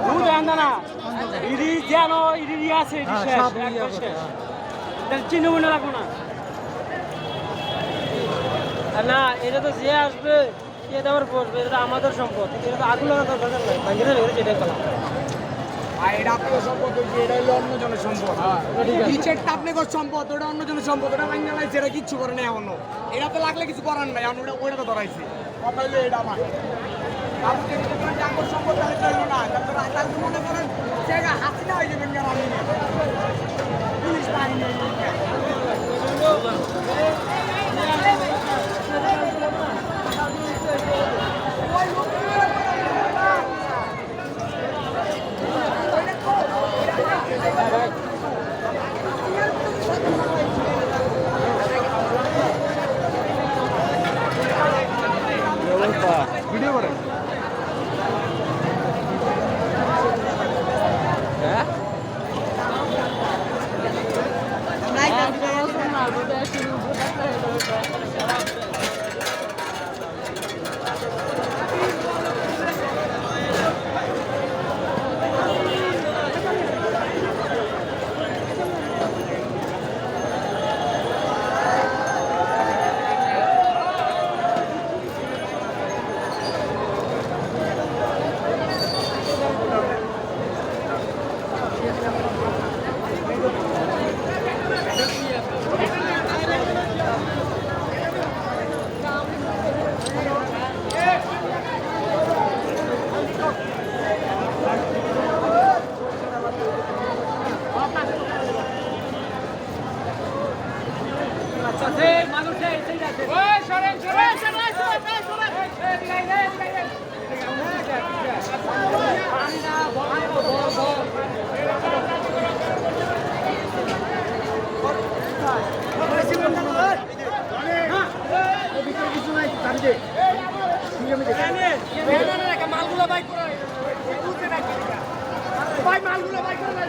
দুধ আন্দা না ইডি যেন ইডি আছে ইডি শেষ একবার শেষ তাহলে চিহ্ন মনে রাখবো না আর না এটা তো যে আসবে এটা আবার বসবে এটা আমাদের সম্পদ এটা তো আগুন লাগানোর দরকার নাই ভাঙিয়ে দেবে যেটাই পেলাম আর এটা আপনার সম্পদ হচ্ছে এটা হলো অন্যজনের সম্পদ নিচেরটা আপনার সম্পদ ওটা অন্যজনের সম্পদ ওটা ভাঙিয়ে লাইছে এটা কিচ্ছু করে নাই এখনো এটা তো লাগলে কিছু করার নাই এখন ওটা তো ধরাইছে কথা হইলো এটা আমার আপনি জাগর সম্পদ হইলো না তারপর আতাল মনে করেন জায়গা হাসিনা হয়ে যাবেন কেন আমি পুলিশ বাহিনী ভিডিও করেন মালগুলো বাইক করে ভাই মালগুলো বাইক করে